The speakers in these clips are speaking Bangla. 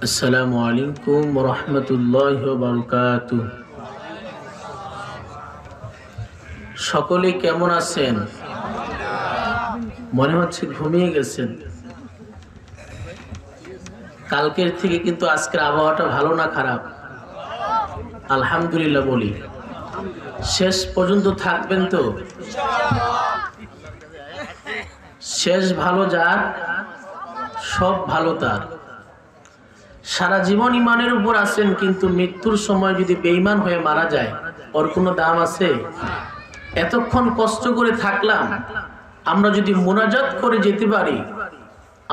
আসসালামু আলাইকুম ওয়া রাহমাতুল্লাহি ওয়া বারাকাতুহু। সকলে কেমন আছেন? মনে হচ্ছে ঘুমিয়ে গেছেন। কালকের থেকে কিন্তু আজকের আবহাওয়াটা ভালো না খারাপ? আলহামদুলিল্লাহ বলি। শেষ পর্যন্ত থাকবেন তো? শেষ ভালো যার, সব ভালো তার। সারা জীবন ইমানের উপর আছেন, কিন্তু মৃত্যুর সময় যদি বেঈমান হয়ে মারা যায়, ওর কোনো দাম আছে? এতক্ষণ কষ্ট করে থাকলাম, আমরা যদি মুনাজাত করে যেতে পারি,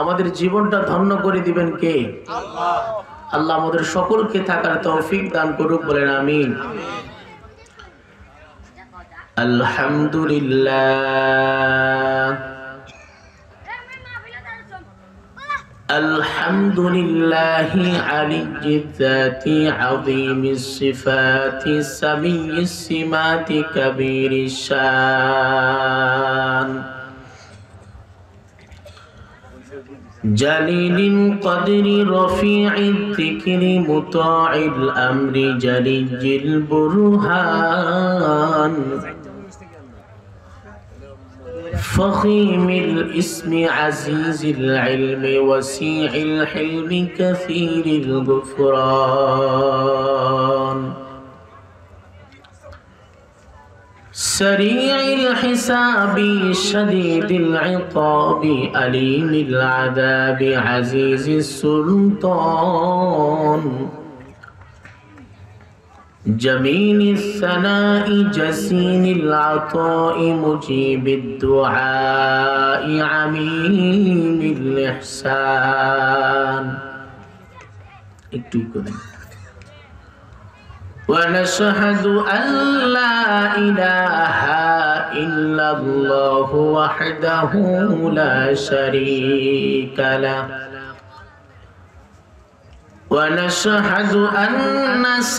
আমাদের জীবনটা ধন্য করে দিবেন কে? আল্লাহ আমাদের সকলকে থাকার তৌফিক দান করুক, বলেন আমিন। আলহামদুলিল্লাহ আলহামদুলিল্লাহি আলিয়্যিয যাতি আযীমিস সিফাতি সামিয়্যিস সিমাতি কাবীরিশ শান জালিলিল কদরি রফিঈদ যিকরি মুতাঈল আমরি জালিয়্যিল বুরহান فخيم الاسم عزيز العلم وسيع الحلم كثير الغفران سريع الحساب شديد العقاب أليم العذاب عزيز السلطان جميل الثناء جسيم العطاء مجيب الدعاء عميم الإحسان ونشهد أن لا إله إلا الله وحده لا شريك له ونشهد أن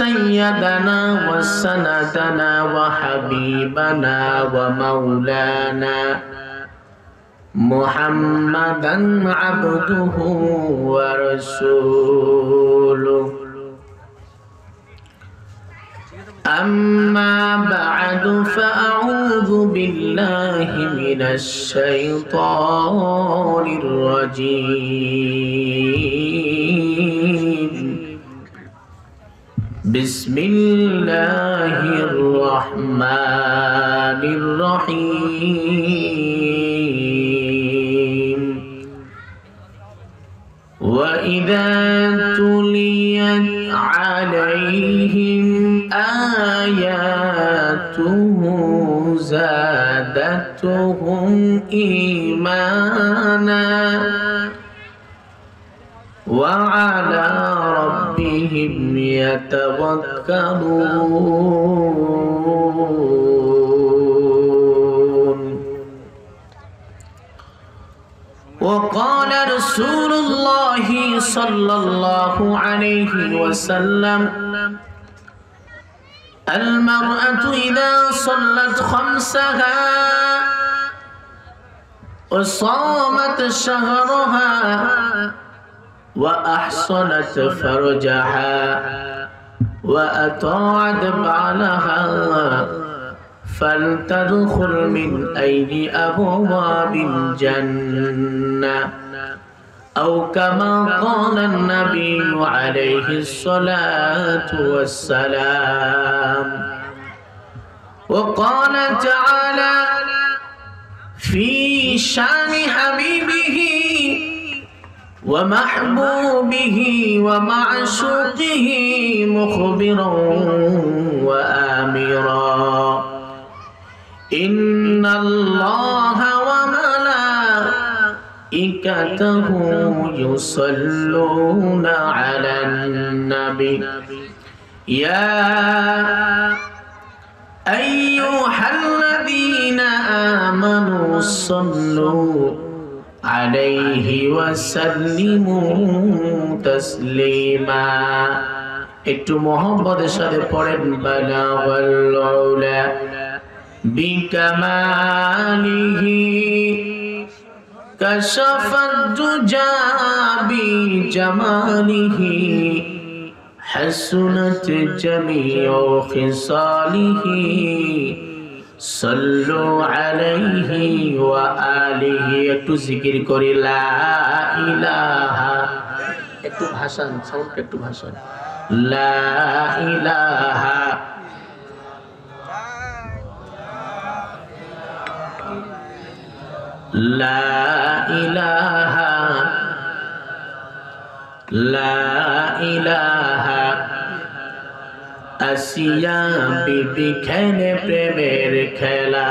سيدنا وسندنا وحبيبنا ومولانا محمدا عبده ورسوله أما بعد فأعوذ بالله من الشيطان الرجيم بسم الله الرحمن الرحيم وإذا تليت عليهم آياته زادتهم إيمانا وعلى ربهم يتوكلون وقال رسول الله صلى الله عليه وسلم المرأة إذا صلت خمسها وصامت شهرها وأحصنت فرجها وأطاعت بعلها فلتدخل من أي أبواب الجنة أو كما قال النبي عليه الصلاة والسلام وقال تعالى في شان حبيبه ومحبوبه ومعشوقه مخبرا وآمرا إن الله وملائكته يصلون على النبي يا أيها الذين آمنوا صلوا عليه وسلموا تسليما একটু মোহাম্মদের সাথে পড়েন বালাগাল উলা বিকামালিহি كشف الدجى بجماله حسنت جميع خصاله صلوا عليه وآله একটু জিকির করি লা ইলাহা একটু ভাষণ সাউন্ড একটু ভাষণ লা ইলাহা লা ইলাহা লা ইলাহা আসিয়া বিবি খেলে প্রেমের খেলা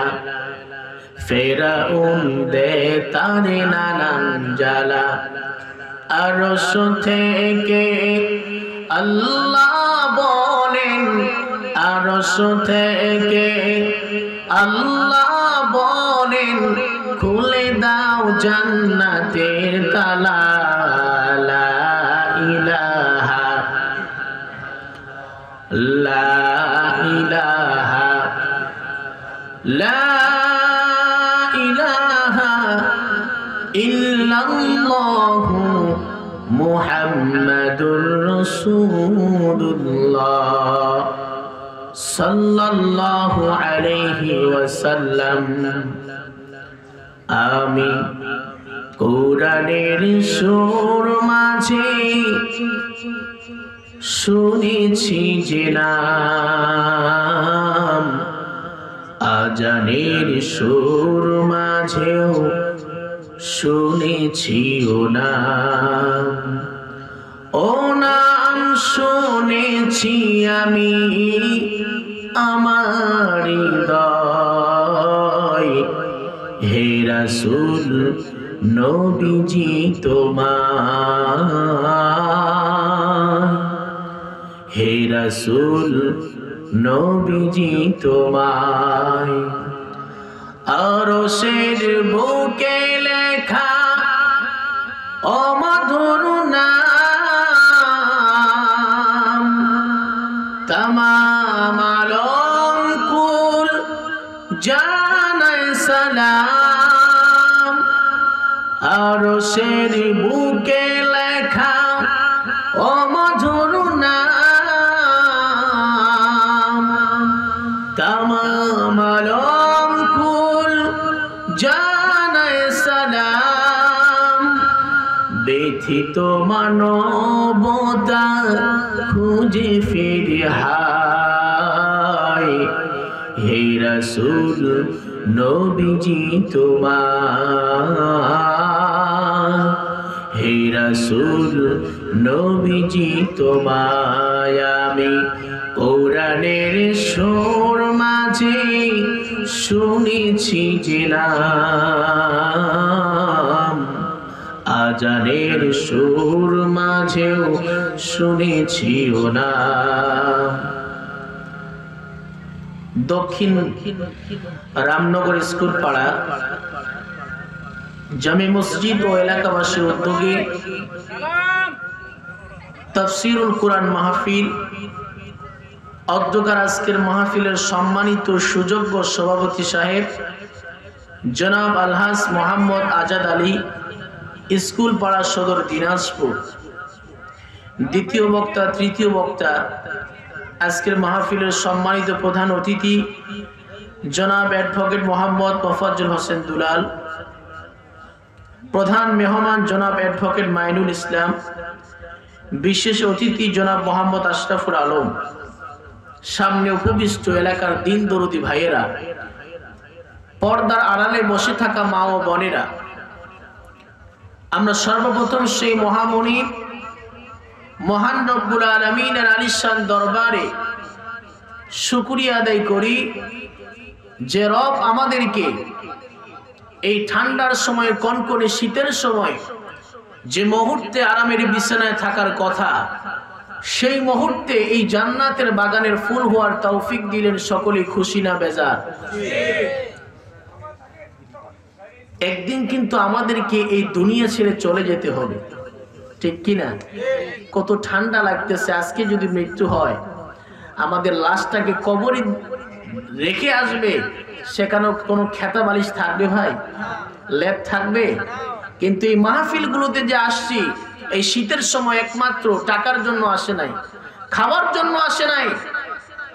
ফেরাউন দে তারে নানান জ্বালা আরশ থেকে আল্লাহ বলেন আরশ থেকে আল্লাহ বলেন খুলে দাও জান্নাতের তালা লা ইলাহা লা ইলাহা লা ইলাহা ইল্লাল্লাহু মুহাম্মাদুর রাসূলুল্লাহ সাল্লাল্লাহু আলাইহি ওয়াসাল্লাম আমি কোরআনের সুর মাঝে শুনেছি যে নাম আজানের সুর মাঝেও শুনেছি ও নাম ও নাম শুনেছি আমি আমার হৃদয় হে রাসূল নবীজি তোমার হে রাসূল নবীজি তোমায় আরশের বুকে লেখা অমধুর নাম তামাম আলম কুল জানায় সালাম আরশের বুকে লেখা অমধুর নাম তামাম আলম কুল জানায় সালাম ব্যথিত মানবতা খুঁজে ফিরে হায় হে রাসূল নবীজি তোমার হে রাসূল নবীজি তোমায় আমি কোরআনের সুর মাঝে শুনেছি যে নাম আজানের সুর মাঝেও শুনেছি ও নাম দক্ষিণ রামনগর স্কুল পাড়া জামে মসজিদ ও এলাকাবাসীর উদ্যোগে তাফসীরুল কুরআন মাহফিল অধ্যকার আজকের মাহফিলের সম্মানিত সুযোগ্য সভাপতি সাহেব জনাব আলহাজ মোহাম্মদ আজাদ আলী স্কুল পাড়া সদর দিনাজপুর দ্বিতীয় বক্তা তৃতীয় বক্তা আজকের মাহফিলের সম্মানিত প্রধান অতিথি জনাব অ্যাডভোকেট মোহাম্মদ মোফাজ্জল হোসেন দুলাল প্রধান মেহমান জনাব অ্যাডভোকেট মাইনুল ইসলাম বিশেষ অতিথি জনাব মোহাম্মদ আশরাফুল আলম সামনে উপবিষ্ট এলাকার দিন দরদি ভাইয়েরা পর্দার আড়ালে বসে থাকা মা ও বোনেরা আমরা সর্বপ্রথম সেই মহামণি মহান রব্বুল আলামিনের আলিশান দরবারে শুকরিয়া আদায় করি যে রব আমাদেরকে এই ঠান্ডার সময় কনকনে শীতের সময় যে মুহূর্তে আরামের বিছানায় থাকার কথা সেই মুহূর্তে এই জান্নাতের বাগানের ফুল হওয়ার তৌফিক দিলেন সকলেই খুশি না বেজার একদিন কিন্তু আমাদেরকে এই দুনিয়া ছেড়ে চলে যেতে হবে ঠিক কি না কত ঠান্ডা লাগতেছে আজকে যদি মৃত্যু হয় আমাদের লাশটাকে কবরে রেখে আসবে সেখানে কোনো খেতা বালিশ থাকবে ভাই লেপ থাকবে কিন্তু এই মাহফিলগুলোতে যে আসছি এই শীতের সময় একমাত্র টাকার জন্য আসে নাই, খাওয়ার জন্য আসে নাই,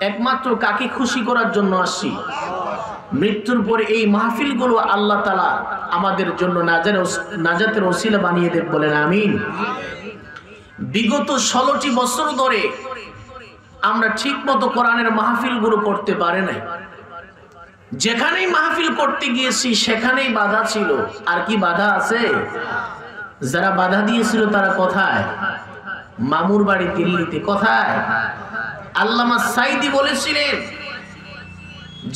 একমাত্র কাকে খুশি করার জন্য আসছি। মৃত্যুর পরে এই মাহফিলগুলো আল্লাহ তাআলা আমাদের জন্য নাজাতের ওসিলা বানিয়ে দেব, বলেন আমিন। বিগত 16টি বছর ধরে আমরা ঠিক মতো কোরআনের মাহফিলগুলো করতে পারে নাই। যেখানেই মাহফিল করতে গিয়েছি সেখানেই বাধা ছিল। আর কি বাধা আছে? যারা বাধা দিয়েছিল তারা কোথায়? মামুর বাড়ি দিল্লিতে। কোথায়? আল্লামা সাইদি বলেছিলেন,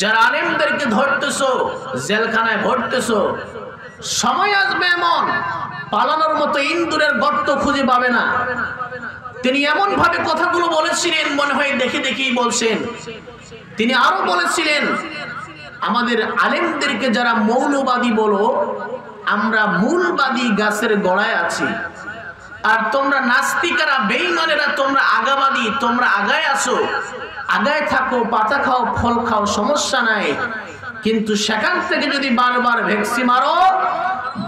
যারা আলেমদেরকে ধরতেছো, জেলখানায় ভরতেছো, সময় আসবে এমন পালানোর মতো ইন্দুরের গর্ত খুঁজে পাবে না। তিনি এমন ভাবে কথাগুলো বলেছিলেন, মনে হয় দেখে দেখেই বলছেন। তিনি আরো বলেছিলেন, আমাদের আলেমদেরকে যারা মৌলবাদী বলো, আমরা মূলবাদী গাছের গোড়ায় আছি। আর তোমরা নাস্তিকেরা, বেঈমানেরা, তোমরা আগাবাদী, তোমরা আগায় আছো। আগায় থাকো, পাতা খাও, ফল খাও, সমস্যা নাই। কিন্তু সেখান থেকে যদি বারবার ভ্যাকসি মারো,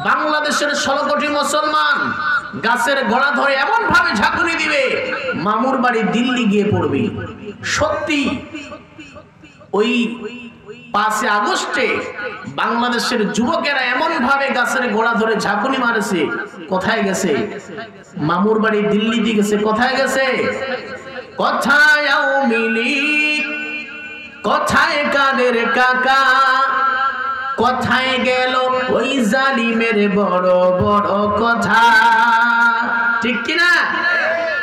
বাংলাদেশের 16 কোটি মুসলমান গাছের গোড়া ধরে এমন ভাবে ঝাঁকুনি দিবে, মামুর বাড়ি দিল্লি গিয়ে পড়বে। সত্যি ওই 5 আগস্টে বাংলাদেশের যুবকেরা এমন ভাবে গাছের গোড়া ধরে ঝাঁকুনি মারেছে। কোথায় গেছে? মামুর বাড়ি দিল্লিতে গেছে। কোথায় গেছে? কোথায় আওয়ামী লীগ? কোথায় কাদের কাকা? কোথায় গেল ওই জালিমের বড় বড় কথা? ঠিক কিনা?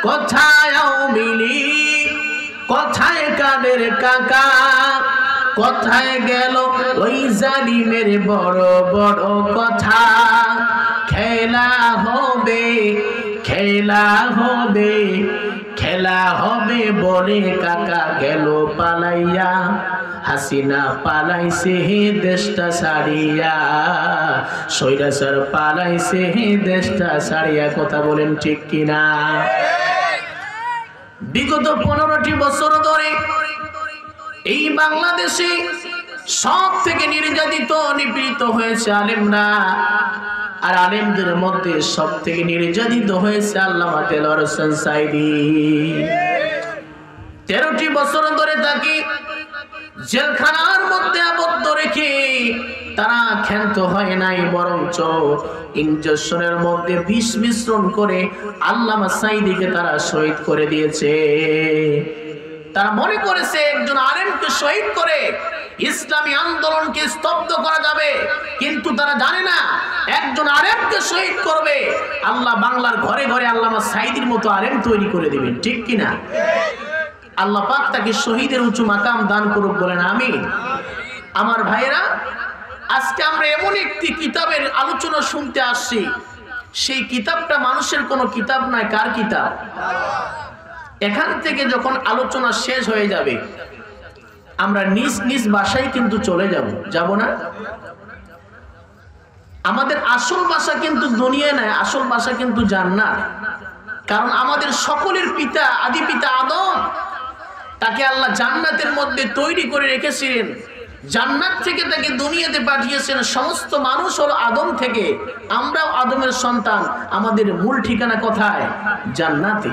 কোথায় আওয়ামী লীগ? কোথায় কাদের কাকা? কোথায় গেল ওই জালিমের বড় বড় কথা? খেলা হবে, খেলা হবে, খেলা হবে বলে কাকা গেল পালাইয়া। হাসিনা পালাইছে হে দেশটা ছাড়িয়া, সৈরাচার পালাইছে হে দেশটা ছাড়িয়া। কথা বলেন ঠিক কিনা? বিগত 15টি বছর ধরে এই বাংলাদেশে সব থেকে নির্যাতিত, নিপীড়িত হয়েছে আলেমরা। আর আলেমদের মধ্যে সব থেকে নির্যাতিত হয়েছে আল্লামা দেলোয়ার হোসেন সাইদি। 13টি বছর ধরে তাকে জেলখানার মধ্যে আবদ্ধ রেখে তারা ক্ষান্ত হয় নাই, বরঞ্চ ইনজেকশনের মধ্যে বিষ মিশ্রণ করে আল্লামা সাইদিকে তারা শহীদ করে দিয়েছে। তারা মনে করেছে একজন আলেমকে শহীদ করে ইসলামী আন্দোলনকে স্তব্ধ করা যাবে, কিন্তু তারা জানে না একজন আলেমকে শহীদ করবে আল্লাহ বাংলার ঘরে ঘরে আল্লামা সাইদির মতো আলেম তৈরি করে দিবেন। ঠিক কিনা? আল্লাহ পাক তাকে শহীদের উঁচু মাকাম দান করুক, বলেন আমিন। আমার ভাইরা, আজকে আমরা এমন একটি কিতাবের আলোচনা শুনতে আসছি, সেই কিতাবটা মানুষের কোনো কিতাব নয়। কার কিতাব? এখান থেকে যখন আলোচনা শেষ হয়ে যাবে আমরা নিজ নিজ বাসায় কিন্তু চলে যাব না? আমাদের আসল বাসা কিন্তু দুনিয়া নয়, আসল বাসা কিন্তু জান্নাত। কারণ আমাদের সকলের পিতা, আদি পিতা আদম, তাকে আল্লাহ জান্নাতের মধ্যে তৈরি করে রেখেছিলেন। জান্নাত থেকে তাকে দুনিয়াতে পাঠিয়েছেন। সমস্ত মানুষ হলো আদম থেকে, আমরাও আদমের সন্তান। আমাদের মূল ঠিকানা কোথায়? জান্নাতে।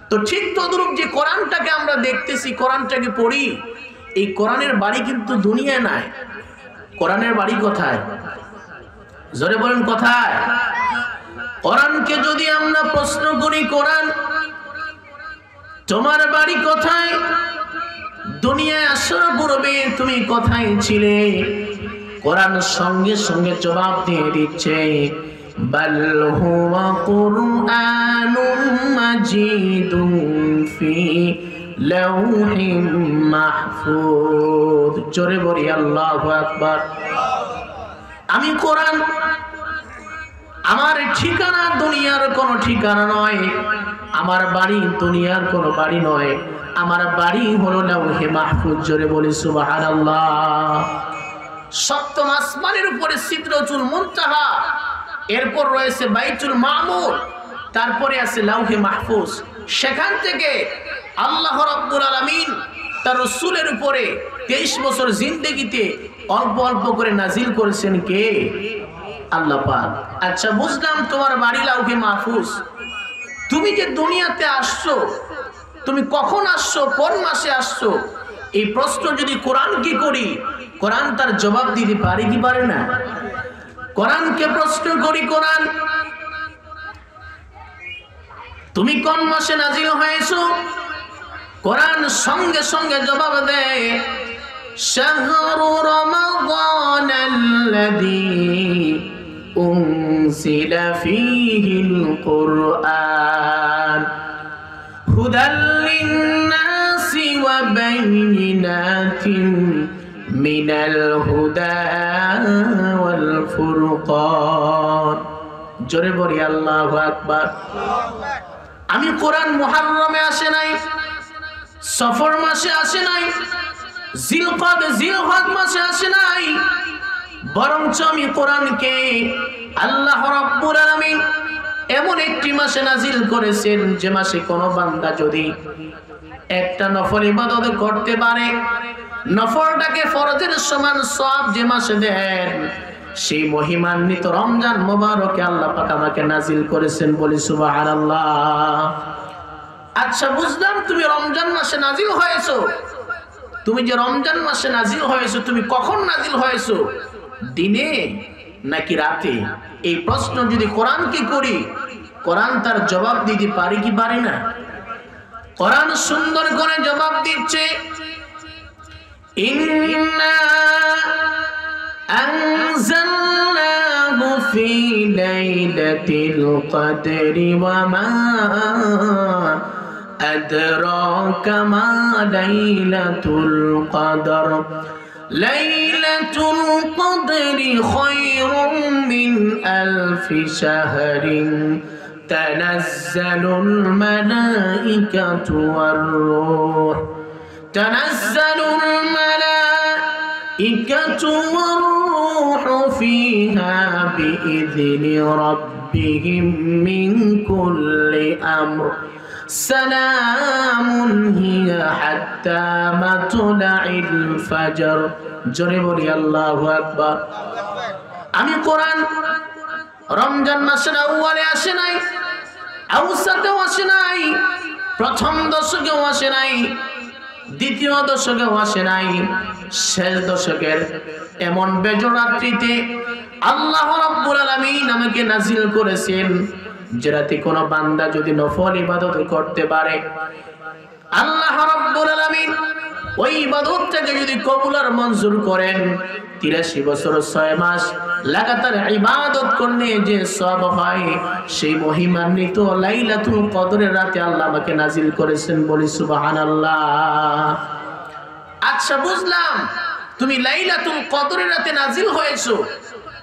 তো ঠিক তদ্রূপ যে কোরআনটাকে আমরা দেখতেছি, কোরআনটাকে পড়ি, এই কোরআনের বাড়ি কিন্তু দুনিয়ায় নাই। কোরআনের বাড়ি কোথায়? জোরে বলেন কোথায়? কোরআনকে যদি আমরা প্রশ্ন করি, কোরআন তোমার বাড়ি কোথায়? দুনিয়ায় আসার পূর্বে তুমি কোথায় ছিলে? কোরআন সঙ্গে সঙ্গে জবাব দিয়ে দিচ্ছে, বাল হুয়া কুরআনুম মাজিদুন ফি লাউহিম মাহফুজ। জোরে বলি আল্লাহু আকবার। আমি কোরআন, আমার ঠিকানা দুনিয়ার কোনো ঠিকানা নয়, আমার বাড়ি দুনিয়ার কোনো বাড়ি নয়, আমার বাড়ি হলো লাউহে মাহফুজ। জোরে বলি সুবহানাল্লাহ। সপ্তম আসমানের উপরে সিদরাতুল মুনতাহা, এরপর রয়েছে বাইতুল মামুর, তারপরে আছে লাউহে মাহফুজ। সেখান থেকে আল্লাহ রাব্বুল আলামিন তার রাসূলের উপরে 23 বছর জিন্দেগিতে অল্প অল্প করে নাজিল করেছেন কে? আল্লাহ পাক। আচ্ছা বুঝলাম তোমার বাড়ি লাউহে মাহফুজ, তুমি যে দুনিয়াতে আসছো, তুমি কখন আসছো, কোন মাসে আসছো, এই প্রশ্ন যদি কোরআনকে করি, কোরআন তার জবাব দিতে পারে কি পারে না? কোরআনকে প্রশ্ন করি, কোরআন তুমি কোন মাসে নাজিল হয়েছো, কোরআন সঙ্গে সঙ্গে জবাব দেয় শাহরু রমাদানাল্লাযী উনজিলা ফীহিল কুরআন হুদাল লিন-নাসি ওয়া বাইয়িনাতিন মিনাল হুদা ওয়াল ফুরকান। জোরে বলি আল্লাহু আকবার। আমি কোরআন মুহররমে আসে নাই, সফর মাসে আসে নাই, জিলহজ মাসে আসে নাই, বরঞ্চ আমি কোরআনকে আল্লাহ রাব্বুল আলামিন এমন একটি মাসে নাজিল করেছেন যে মাসে কোন বান্দা যদি একটা নফল ইবাদত করতে পারে, নফলটাকে ফরজের সমান সওয়াব যে মাসে দেন, সেই মহিমান্বিত রমজান মোবারকে আল্লাহ পাক আমাকে নাজিল করেছেন। বলি সুবহানাল্লাহ। আচ্ছা বুঝলাম তুমি রমজান মাসে নাজিল হয়েছো, তুমি যে রমজান মাসে নাজিল হয়েছো, তুমি কখন নাজিল হয়েছো, দিনে নাকি রাতে? এই প্রশ্ন যদি কোরআনকে করি, কোরআন তার জবাব দিতে পারে কি পারে না? কোরআন সুন্দর করে জবাব দিচ্ছে, ইন্না আনজালনাহু ফি লাইলাতিল কদরি ওয়া মা আদরাকা মা লাইলাতুল কদর লাইলাতুল কদরি খায়রুম মিন আলফি শাহরিন তানাজ্জালুল মালাইকাতু ওয়ার রূহ তানাজ্জালুল মালাইকাতু ওয়ার রূহু ফিহা বিইذনি রাব্বিহিম মিন কুল্লি আমর সালামুন হিয়া হাত্তা মাতলাইল ফাজর। জোরে বলি আল্লাহু আকবার। আমি কোরআন রমজান মাসের আউয়ালে আসে নাই, আউসাতেও আসে নাই, প্রথম দশকেও আসে নাই, দ্বিতীয় দশকেও আসে নাই, শেষ দশকের এমন বেজোড় রাত্রিতে আল্লাহ রাব্বুল আলামিন আমাকে নাজিল করেছেন যে রাতে কোন বান্দা যদি নফল ইবাদত করতে পারে, আল্লাহ রাব্বুল আলামিন ওই ইবাদতটাকে যদি কবুল আর মঞ্জুর করেন, 83 বছর 6 মাস লাগাতার ইবাদত করলে যে সওয়াব হয়, সেই মহিমান্বিত লাইলাতুল কদরের রাতে আল্লাহ আমাকে নাজিল করেছেন। বলি সুবহানাল্লাহ। আচ্ছা বুঝলাম তুমি লাইলাতুল কদরের রাতে নাজিল হয়েছো,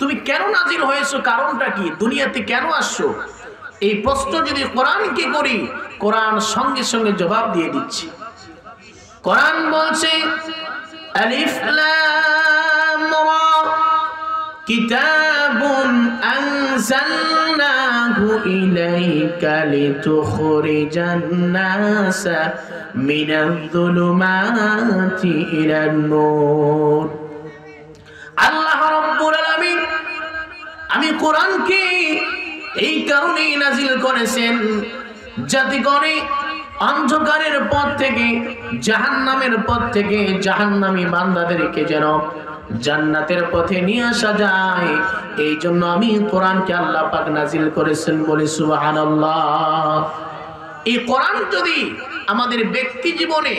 তুমি কেন নাজিল হয়েছো, কারণটা কি, দুনিয়াতে কেন আসছো? এই প্রশ্ন যদি কোরআনকে করি, কোরআন সঙ্গে সঙ্গে জবাব দিয়ে দিচ্ছে। কোরআন বলছে আলিফ লাম রা কিতাবুন আনজালনাহু ইলাইকা লিতুখরিজান নাসা মিনায-যুলুমাতি ইলান-নূর। আল্লাহ রাব্বুল আলামিন আমি কোরআনকে এই কারণেই নাজিল করেছেন যাতে করে অন্ধকারের পথ থেকে, জাহান্নামের পথ থেকে জাহান্নামী বান্দাদেরকে যেন জান্নাতের পথে নিয়ে আসা যায়। এই জন্য আমি কোরআনকে আল্লাহ পাক নাজিল করেছেন। বলি সুবহানাল্লাহ। এই কোরআন যদি আমাদের ব্যক্তি জীবনে,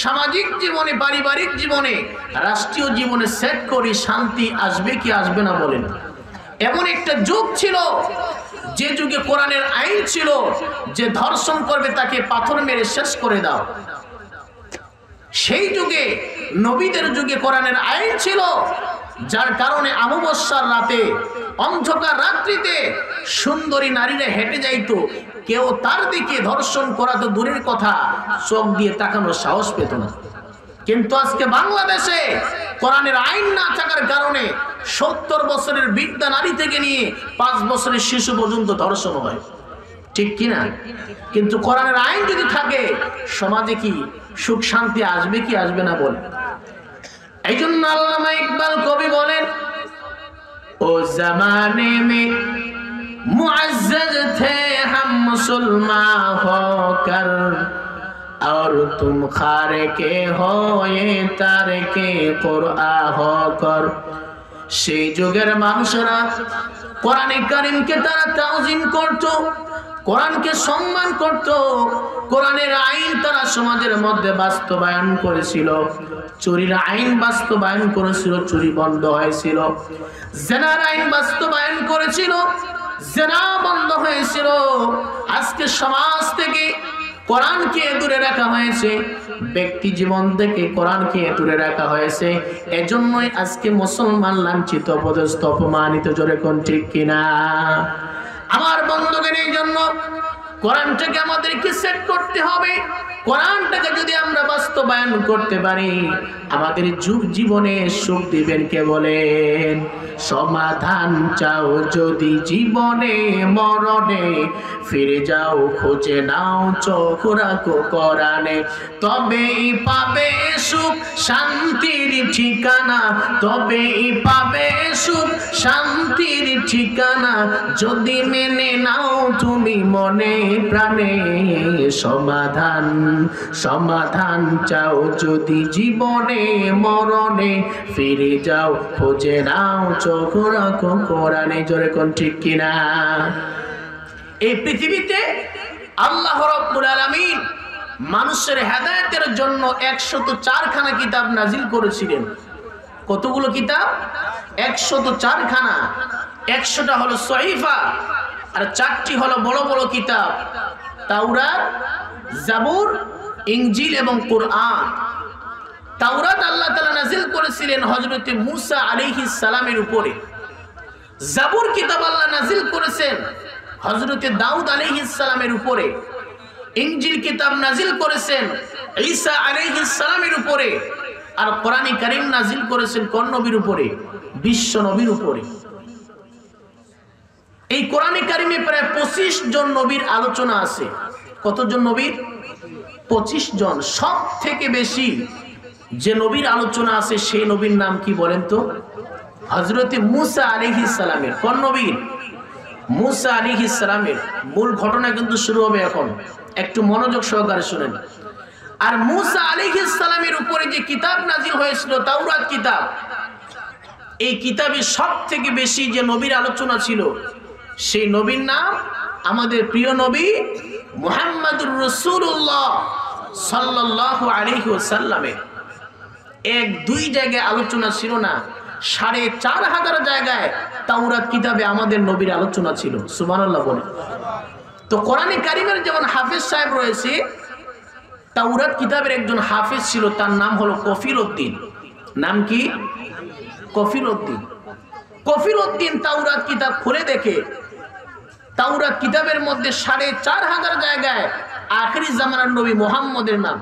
সামাজিক জীবনে, পারিবারিক জীবনে, রাষ্ট্রীয় জীবনে সেট করি, শান্তি আসবে কি আসবে না বলেন? এমন একটা যুগ ছিল যে যুগে কোরআনের আইন ছিল যে ধর্ষণ করবে তাকে পাথর মেরে শেষ করে দাও। সেই যুগে, নবীদের যুগে কোরআনের আইন ছিল, যার কারণে অমাবস্যার রাতে, অন্ধকার রাত্রিতে সুন্দরী নারীরা হেঁটে যাইতো, কেউ তার দিকে ধর্ষণ করা তো দূরের কথা, চোখ দিয়ে তাকানোর সাহস পেত না। কিন্তু আজকে বাংলাদেশে কোরআনের আইন না থাকার কারণে 70 বছরের বৃদ্ধা নারী থেকে নিয়ে 5 বছরের শিশু পর্যন্ত ধর্ষণ হয়, ঠিক কিনা? কিন্তু কোরআনের আইন যদি থাকে, সমাজে কি সুখ শান্তি আসবে কি আসবে না বলে? এই জন্য আল্লামা ইকবাল কবি বলেন, ओ जमाने में मुअज़्ज़ज़ थे हम मुसलमान होकर, और तुम खारे के हो ये तारे के कुरआ होकर। সেই যুগের মানুষেরা কোরআনে কারীমকে তারা তাওজিম করত, কোরআনকে সম্মান করত, কোরআনের আইন তারা সমাজের মধ্যে বাস্তবায়ন করেছিল, চুরির আইন বাস্তবায়ন করেছিল, চুরি বন্ধ হয়েছিল, জিনার আইন বাস্তবায়ন করেছিল, জিনা বন্ধ হয়েছিল। আজকে সমাজ থেকে কোরআনকে দূরে রাখা হয়েছে, ব্যক্তি জীবন থেকে কোরআনকে দূরে রাখা হয়েছে। এজন্যই আজকে মুসলমান লাঞ্ছিত, অপদস্থ, অপমানিত। জোরে কোন ঠিক কিনা? আমার বন্ধুগণ, এই জন্য কোরআনটাকে আমাদেরকে সেট করতে হবে। কোরআনটাকে যদি আমরা বাস্তবায়ন করতে পারি, আমাদের যুগ জীবনে সুখ দিবেন কে বলেন? সমাধান চাও যদি জীবনে মরণে, ফিরে যাও খুঁজে নাও চোখ রাখো কোরআনে, তবেই পাবে সুখ শান্তির ঠিকানা, তবেই পাবে সুখ শান্তির ঠিকানা, যদি মেনে নাও তুমি মনে প্রাণে। সমাধান সমাধান চাও যদি জীবনে মরণে, ফিরে যাও খুঁজে নাও চোখ রাখো কোরআনে। জোরে কোন ঠিক কিনা? এই পৃথিবীতে আল্লাহ রাব্বুল আলামিন মানুষের হেদায়েতের জন্য 104 খানা কিতাব নাজিল করেছিলেন। কতগুলো কিতাব? 104 খানা। 100টা হলো সহিফা, আর 4টি হলো বড় বড় কিতাব, তাওরাত, জাবুর, ইনজিল এবং কুরআন। তাওরাত আল্লাহ তাআলা নাজিল করেছিলেন হযরত মুসা আলাইহিস সালামের উপরে। জাবুর কিতাব আল্লাহ নাজিল করেছেন হযরত দাউদ আলাইহিস সালামের উপরে। ইনজিল কিতাব নাজিল করেছেন ঈসা আলাইহিস সালামের উপরে। আর কোরআনে কারীম নাজিল করেছেন কোন নবীর উপরে? বিশ্ব নবীর উপরে। এই কোরআনে কারীমে প্রায় 25 জন নবীর আলোচনা আছে। কতজন নবীর? 25 জন। সব থেকে বেশি যে নবীর আলোচনা আছে সেই নবীর নাম কি বলেন তো? হযরত মুসা আলাইহিস সালামের। কোন নবীর? মুসা আলাইহিস সালামের। মূল ঘটনা কিন্তু শুরু হবে এখন, একটু মনোযোগ সহকারে শুনেন। আর মুসা আলাইহিস সালামের উপরে যে কিতাব নাজিল হয়েছিল, তাওরাত কিতাব, এই কিতাবে সব থেকে বেশি যে নবীর আলোচনা ছিল সেই নবীর নাম আমাদের প্রিয় নবী মুহাম্মদুর রাসূলুল্লাহ সাল্লাল্লাহু আলাইহি ওয়াসাল্লামের। 1-2 জায়গায় আলোচনা ছিল না, 4500 জায়গায় তাওরাত কিতাবে আমাদের নবীর আলোচনা ছিল। সুবহানাল্লাহ বলে। তো কোরআনে কারীমের যেমন হাফেজ সাহেব রয়েছে, তাওরাত কিতাবের একজন হাফেজ ছিল, তার নাম হলো কফিল উদ্দিন। নাম কি? কফিল উদ্দিন। কফিল উদ্দিন তাওরাত কিতাব খুলে দেখে তাওরাত কিতাবের মধ্যে 4500 জায়গায় আখিরি জামানার নবী মুহাম্মদের নাম।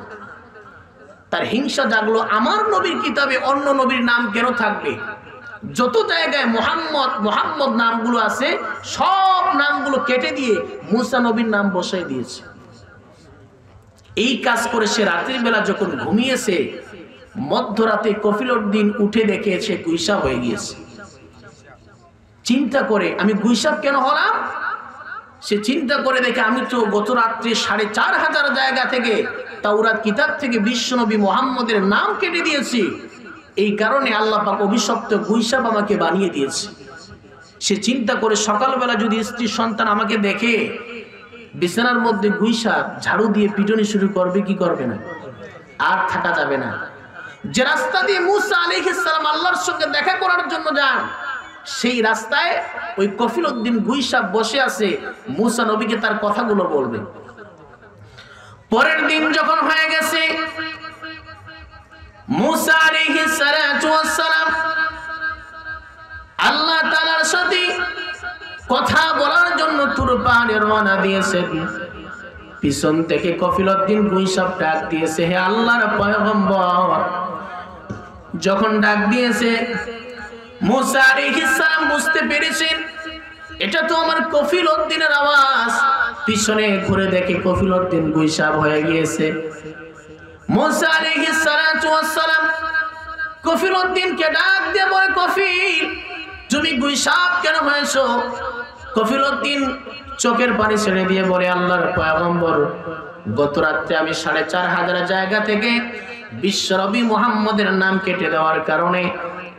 তার হিংসা জাগলো, আমার নবীর কিতাবে অন্য নবীর নাম কেন থাকবে? যত জায়গায় মুহাম্মদ নামগুলো আছে সব নামগুলো কেটে দিয়ে মুসা নবীর নাম বসাই দিয়েছে। এই কাজ করে সে রাতের বেলা যখন ঘুমিয়েছে, মধ্যরাতে কফিল উদ্দিন উঠে দেখে সে গুইসাব হয়ে গিয়েছে। চিন্তা করে আমি গুইসাব কেন হলাম? সে চিন্তা করে দেখে আমি তো গত রাত্রে 4500 জায়গা থেকে তাওরাত কিতাব থেকে বিশ্বনবী মুহাম্মদের নাম কেটে দিয়েছি। এই কারণে আল্লাহ পাক অভিশপ্ত গুইসাব আমাকে বানিয়ে দিয়েছে। সে চিন্তা করে সকালবেলা যদি স্ত্রী সন্তান আমাকে দেখে বিছানার মধ্যে গুইসাব, ঝাড়ু দিয়ে পিটনি শুরু করবে কি করবে না? আর থাকা যাবে না। যে রাস্তা দিয়ে মুসা আলাইহিস সালাম আল্লাহর সঙ্গে দেখা করার জন্য যান, সেই রাস্তায় ওই কফিল উদ্দিন গুইসাব বসে আছে, মুসা নবীকে তার কথাগুলো বলবে। পরের দিন যখন হয়ে গেছে, মুসা আলাইহিস সালাতু ওয়াস সালাম আল্লাহ তাআলার সাথে কথা বলার জন্য তুর পাহাড়ে রওনা দিয়েছেন। পিছন থেকে কফিল উদ্দিন গুইসাব ডাক দিয়েছে, হে আল্লাহর পয়গম্বর। যখন ডাক দিয়েছে, মুসা আলাইহিস সালাম বুঝতে পেরেছেন এটা তো আমার কফিল উদ্দিনের আওয়াজ। পিছনে ঘুরে দেখে কফিল উদ্দিন গুইসাব হয়ে গিয়েছে। মুসা আলাইহিস সালাতু ওয়াস সালাম কফিল উদ্দিনকে ডাক দিয়ে বলে, কফিল তুমি গুইসাপ কেন হয়েছো? কফিলউদ্দিন চোখের পানি ছেড়ে দিয়ে বলে, আল্লাহর পয়গম্বর, গত রাত্রে আমি ৪৫০০ জায়গা থেকে বিশ্বনবী মুহাম্মদের নাম কেটে দেওয়ার কারণে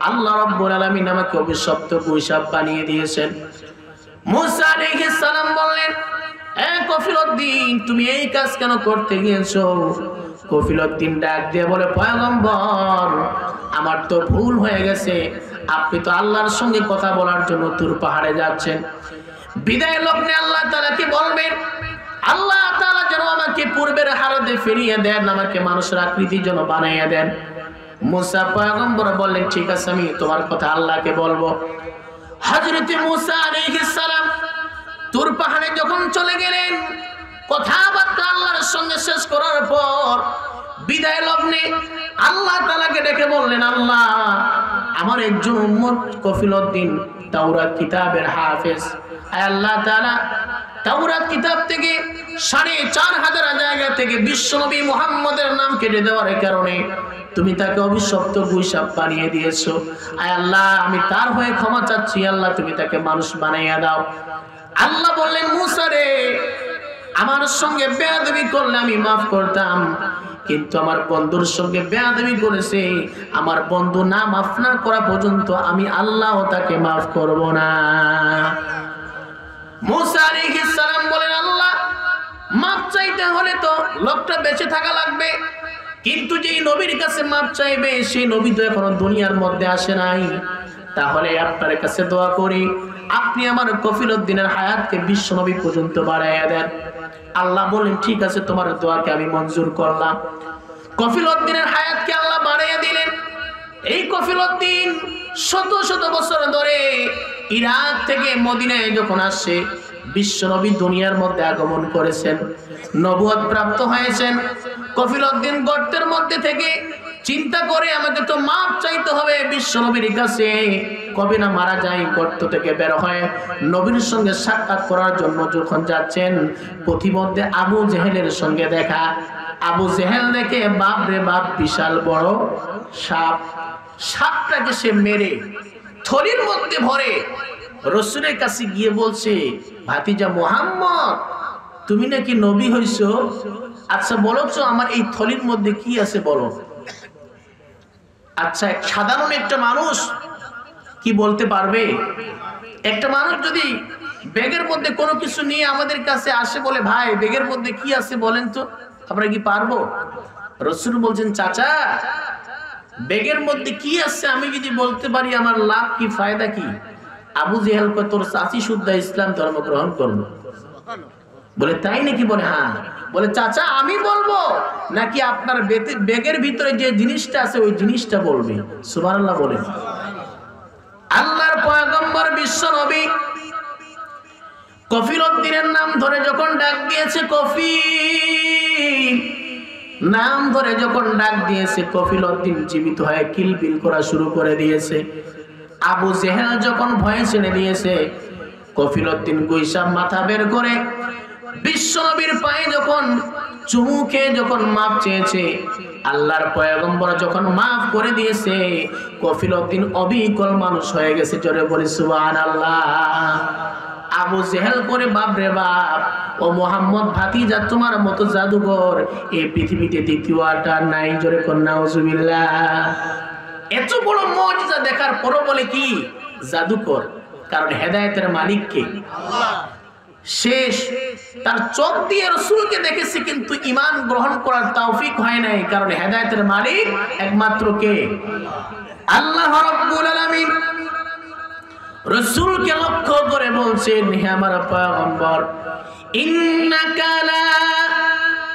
আল্লাহ রাব্বুল আলামিন আমাকে অভিশপ্ত গুইসাপ বানিয়ে দিয়েছেন। মুসা আলাইহিস সালাম বললেন, এ কফিলউদ্দিন, তুমি এই কাজ কেন করতে গিয়েছো? কফিলউদ্দিন ডাক দিয়ে বলে, পয়গম্বর, আমার তো ভুল হয়ে গেছে। আপনি তো আল্লাহর সঙ্গে কথা বলার জন্য তুর পাহাড়ে যাচ্ছেন। বিদায় লগ্নে আল্লাহ তাআলা কি বলবেন? আল্লাহ তাআলা যেন আমাকে পূর্বের হালতে ফিরিয়ে দেন, আমাকে মানুষের আকৃতির জন্য বানাইয়া দেন। মুসা পয়গম্বর বললেন, ঠিক আছে, আমি তোমার কথা আল্লাহকে বলবো। হযরত মুসা আলাইহিস সালাম তুর পাহাড়ে যখন চলে গেলেন, কথাবার্তা আল্লাহর সঙ্গে শেষ করার পর বিদায় লগ্নে আল্লাহ তাআলাকে ডেকে বললেন, আল্লাহ, আমার একজন উম্মত কফিলউদ্দিন তাওরাত কিতাবের হাফেজ। আল্লাহ তাআলা তাওরাত কিতাব থেকে ৪৫০০ জায়গা থেকে বিশ্বনবী মুহাম্মদের নাম কেটে দেওয়ার কারণে তুমি তাকে অভিশপ্ত গুইসাপ বানিয়ে দিয়েছো। আয় আল্লাহ, আমি তার হয়ে ক্ষমা চাচ্ছি। আল্লাহ, তুমি তাকে মানুষ বানাইয়া দাও। আল্লাহ বললেন, মুসা রে, আমার সঙ্গে বেয়াদবি করলে আমি মাফ করতাম, কিন্তু আমার বন্ধুর সঙ্গে বেয়াদবি করেছে, আমার বন্ধু না মাফ না করা পর্যন্ত আমি আল্লাহ তাকে মাফ করব না। মুসা আলাইহিস সালাম বলেন, আল্লাহ, মাফ চাইতে হলে তো লোকটা বেঁচে থাকা লাগবে, কিন্তু যেই নবীর কাছে মাফ চাইবে সেই নবী তো এখনো দুনিয়ার মধ্যে আসে নাই। তাহলে আপনার কাছে দোয়া করি, আপনি আমার কফিলউদ্দিনের হায়াতকে বিশ্বনবী পর্যন্ত বাড়াইয়া দেন। আল্লাহ বলেন, ঠিক আছে, তোমার দোয়াকে আমি মঞ্জুর করলাম। কফিলউদ্দিনের হায়াতকে আল্লাহ বাড়াইয়া দিলেন। এই কফিলউদ্দিন শত শত বছর ধরে ইরাক থেকে মদিনায় যখন আসছে, বিশ্বনবী দুনিয়ার মধ্যে আগমন করেছেন, নবুয়ত প্রাপ্ত হয়েছেন। কফিলউদ্দিন গর্তের মধ্যে থেকে চিন্তা করে, আমাকে তো মাপ চাইতে হবে বিশ্বনবীর কাছে, কবে না মারা যায়। গর্ত থেকে বের হয়ে নবীর সঙ্গে সাক্ষাৎ করার জন্য যখন যাচ্ছেন, পথিমধ্যে আবু জেহেলের সঙ্গে দেখা। আবু জেহেল দেখে, বাপ রে বাপ, বিশাল বড় সাপ। সাপটাকে সে মেরে থলির মধ্যে ভরে রাসূলের কাছে গিয়ে বলছে, ভাতিজা মুহাম্মদ, তুমি নাকি নবী হইছো? আচ্ছা বলো তো, আমার এই থলির মধ্যে কি আছে বলো। আচ্ছা, সাধারণ একটা মানুষ কি বলতে পারবে? একটা মানুষ যদি ব্যাগের মধ্যে কোনো কিছু নিয়ে আমাদের কাছে আসে, বলে, ভাই ব্যাগের মধ্যে কি আছে বলেন তো, আমরা কি পারবো? রাসূল বলছেন, চাচা, ব্যাগের মধ্যে কি আছে আমি যদি বলতে পারি, আমার লাভ কি, ফায়দা কি? আবু জেহেল কয়, তোর চাচি শুদ্ধা ইসলাম ধর্ম গ্রহণ করলো। বলে, তাই নাকি? বলে, হ্যাঁ। বলে, চাচা আমি বলবো নাকি আপনার ব্যাগের ভিতরে যে জিনিসটা আছে ওই জিনিসটা বলবে? সুবহানাল্লাহ বলেন। আল্লাহর পয়গম্বর বিশ্ব নবী কফিলউদ্দিনের নাম ধরে যখন ডাক দিয়েছে, কফিল নাম ধরে যখন ডাক দিয়েছে, কফিলউদ্দিন জীবিত হয়ে কিলবিল করা শুরু করে দিয়েছে। আবু জেহেল যখন ভয়ে ছেড়ে দিয়েছে, কফিলউদ্দিন গুইসাপ মাথা বের করে বিশ্বনবীর পায়ে যখন চুমু খেয়ে যখন মাপ চেয়েছে, আল্লাহর পয়গম্বর যখন মাফ করে দিয়েছে, কফিলউদ্দিন অবিকল মানুষ হয়ে গেছে। জোরে বলি সুবহানাল্লাহ। আবু জেহেল করে, বাপ রে বাপ, ও মুহাম্মদ ভাতিজা, তোমার মতো জাদুঘর এই পৃথিবীতে দ্বিতীয়টা নাই। জোরে কোন নাউজুবিল্লাহ। এত বড় মুজিজা দেখার পরও বলে কি জাদুকর? কারণ হেদায়েতের মালিক কে? আল্লাহ। শেষ তার চোখ দিয়ে রাসূলকে দেখেছে, কিন্তু ঈমান গ্রহণ করার তৌফিক হয় নাই, কারণ হেদায়েতের মালিক একমাত্র কে? আল্লাহ রাব্বুল আলামিন। রাসূলকে লক্ষ্য করে বলছেন, হে আমার পয়গম্বর, ইন্নাকা লা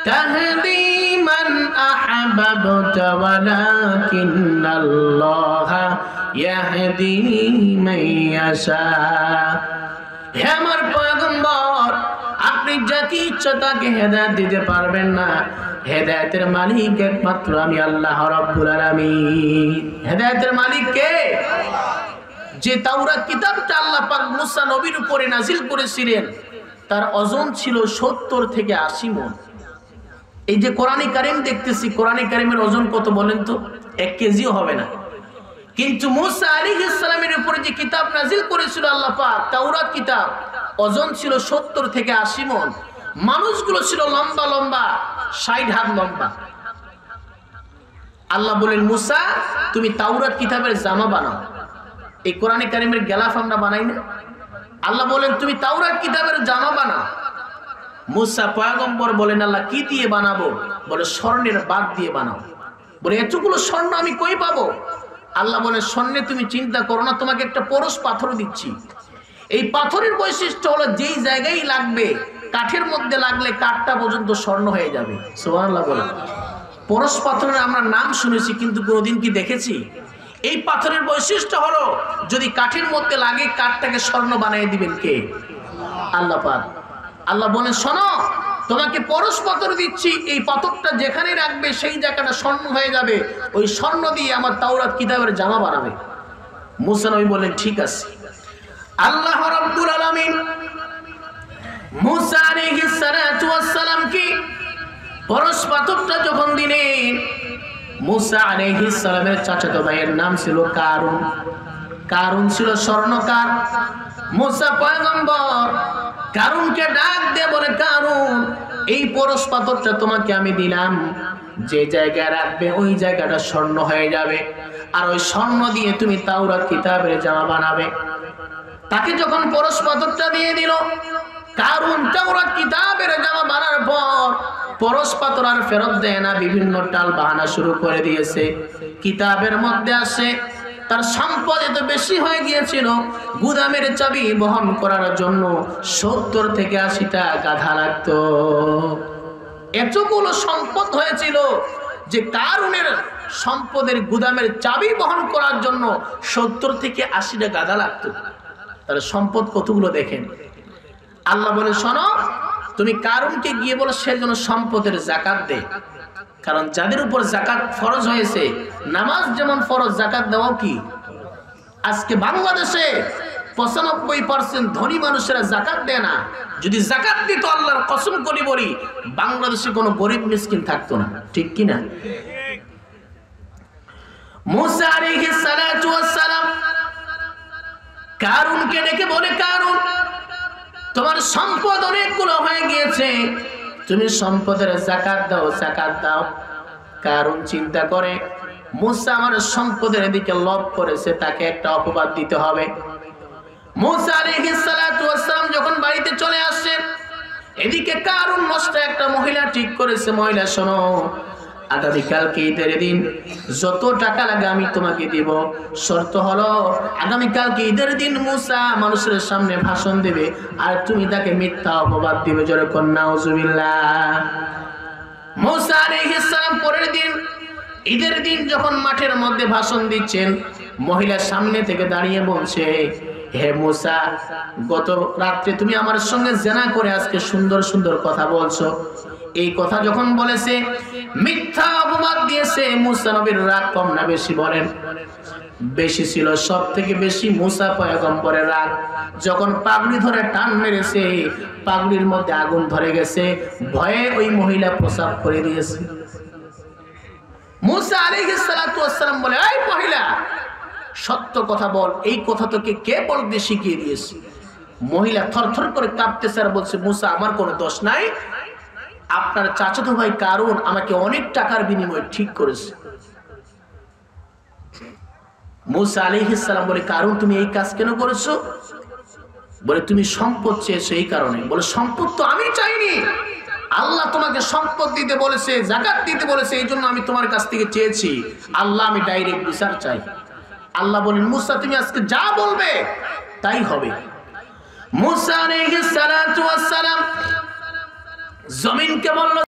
তাহদি মান আহবাবতা ওয়ালাকিন্নাল্লাহা ইয়াহদি মান ইয়াশা। হে আমার পয়গম্বর, আপনি যাকে ইচ্ছা তাকে হেদায়েত দিতে পারবেন না। হেদায়েতের মালিক একমাত্র আমি আল্লাহ রাব্বুল আলামিন। হেদায়েতের মালিক কে? যে তাওরাত কিতাবটা আল্লাহ পাক মুসা নবীর উপরে নাজিল করেছিলেন, তার ওজন ছিল 70 থেকে 80 মণ। এই যে কোরআনে কারীম দেখতেছি, কোরআনে কারীমের ওজন কত বলেন তো? 1 কেজিও হবে না। কিন্তু মুসা আলাইহিস সালামের উপরে যে কিতাব নাজিল করেছিল আল্লাহ পাক, তাওরাত কিতাব, ওজন ছিল 70 থেকে 80 মণ। মানুষগুলো ছিল লম্বা লম্বা, 60 হাত লম্বা। আল্লাহ বলেন, মুসা তুমি তাওরাত কিতাবের জামা বানাও। এই কোরআনে কারিমের গেলাফ আমরা বানাই না। আল্লাহ বলেন তুমি তাওরাত কিতাবের জামা বানাও। মুসা পয়গম্বর বলেন, আল্লাহ কি দিয়ে বানাবো? বলে স্বর্ণের বাগ দিয়ে বানাও। বলে এতগুলো স্বর্ণ আমি কই পাবো? আল্লাহ বলে স্বর্ণে তুমি চিন্তা করো না, তোমাকে একটা পরশ পাথর দিচ্ছি। এই পাথরের বৈশিষ্ট্য হলো যেই জায়গায় লাগবে, কাঠের মধ্যে লাগলে কাঠটা পর্যন্ত স্বর্ণ হয়ে যাবে। সুবহানাল্লাহ বলে। পরশ পাথরের আমরা নাম শুনেছি, কিন্তু কোনোদিন কি দেখেছি? এই পাথরের বৈশিষ্ট্য হলো যদি কাঠের মধ্যে লাগে কাঠটাকে স্বর্ণ বানিয়ে দিবেন কে? আল্লাহ পাক। আল্লাহ বলেন শোনো, তোমাকে পরশ পাথর দিচ্ছি, এই পাথরটা যেখানে রাখবে সেই জায়গাটা স্বর্ণ হয়ে যাবে। ওই স্বর্ণ দিয়ে আমার তাওরাত কিতাবের জামা বানাবে। মুসা নবী বলেন ঠিক আছে। আল্লাহ রাব্বুল আলামিন মুসা আলাইহিস সালাতু ওয়াস সালাম কি পরশ পাথরটা যখন দিলেন, মুসা আলাইহিস সালামের চাচাতো ভাইয়ের নাম ছিল কারুন। কারুন ছিল স্বর্ণকার। মুসা পয়গম্বর কারুনকে ডাক দিয়ে বলে, কারুন এই পরশ পাথরটা তোমাকে আমি দিলাম, যে জায়গায় রাখবে ওই জায়গাটা স্বর্ণ হয়ে যাবে, আর ওই স্বর্ণ দিয়ে তুমি তাওরাত কিতাবের জামা বানাবে। তাকে যখন পরশ পাথরটা দিয়ে দিল, কারুন তাওরাত কিতাবের জামা বানার পর পরশ পাথর আর ফেরত দেয় না, বিভিন্ন টাল বাহানা শুরু করে দিয়েছে। কিতাবের মধ্যে আসে তার সম্পদ এত বেশি হয়ে গিয়েছিল, গুদামের চাবি বহন করার জন্য 70 থেকে 80টা গাধা লাগতো। এতগুলো সম্পদ হয়েছিল যে কারুনের সম্পদের গুদামের চাবি বহন করার জন্য 70 থেকে 80টা গাধা লাগতো। তাহলে সম্পদ কতগুলো দেখেন। আল্লাহ বলে শোনো, তুমি কারুনকে গিয়ে বলো সে যেন সম্পদের যাকাত দেয়। কারণ যাদের উপর যাকাত ফরজ হয়েছে, নামাজ যেমন ফরজ, যাকাত দেওয়াও কি। আজকে বাংলাদেশে 95% ধনী মানুষেরা যাকাত দেয় না। যদি যাকাত দিত, আল্লাহর কসম করে বলি, বাংলাদেশে কোনো গরিব মিসকিন থাকতো না। ঠিক কি না? মুসা আলাইহিস সালাতু ওয়াস সালাম কারুনকে ডেকে বলে, কারুন তোমার সম্পদ অনেকগুলো হয়ে গিয়েছে, তুমি সম্পদের যাকাত দাও, যাকাত দাও। কারুন চিন্তা করে, মুসা আমার সম্পদের দিকে লোভ করেছে, তাকে একটা অপবাদ দিতে হবে। মুসা আলাইহিস সালাতু ওয়াস সালাম যখন বাড়িতে চলে আসছেন, এদিকে কারুন নষ্ট একটা মহিলা ঠিক করেছে, মহিলা শোনো, আগামীকালকে ঈদের দিন যত টাকা লাগে আমি তোমাকে দিব, শর্ত হলো আগামীকালকে ঈদের দিন মুসা মানুষের সামনে ভাষণ দেবে আর তুমি তাকে মিথ্যা অপবাদ দিবে। জোরে কোন নাউজুবিল্লাহ। মুসা আলাইহিস সালাম পরের দিন ঈদের দিন যখন মাঠের মধ্যে ভাষণ দিচ্ছেন, মহিলা সামনে থেকে দাঁড়িয়ে বলছে, হে মুসা, গত রাত্রে তুমি আমার সঙ্গে জেনা করে আজকে সুন্দর সুন্দর কথা বলছো। এই কথা যখন বলেছে, মিথ্যা অপবাদ দিয়েছে। মুসা নবীর রাগ কম না বেশি বলেন? বেশি ছিল। সব থেকে বেশি মুসা পয়গম্বরের রাগ। যখন পাগড়ি ধরে টান মেরেছে, পাগড়ির মধ্যে আগুন ধরে গেছে, ভয়ে ওই মহিলা প্রসাব করে দিয়েছে। মুসা আলাইহিস সালাতু ওয়াস সালাম বলে, এই মহিলা সত্য কথা বল, এই কথা তোকে কে বলতে শিখিয়ে দিয়েছে? মহিলা থরথর করে কাঁপতেছে আর বলছে, মুসা আমার কোনো দোষ নাই, আপনার চাচাতো ভাই কারুন আমাকে অনেক টাকার বিনিময়ে ঠিক করেছে। মুসা আলাইহিস সালাম বলে, কারুন তুমি এই কাজ কেন করেছো? বলে তুমি সম্পদ চেয়েছো এই কারণে। বলে সম্পদ তো আমি চাইনি, আল্লাহ তোমাকে সম্পদ দিতে বলেছে, যাকাত দিতে বলেছে, এই জন্য আমি তোমার কাছ থেকে চেয়েছি। আল্লাহ আমি ডাইরেক্ট বিচার চাই। আল্লাহ বলেন, মুসা তুমি আজকে যা বলবে তাই হবে। মুসা আলাইহিস সালাতু ওয়াস সালাম জমিনকে বলল,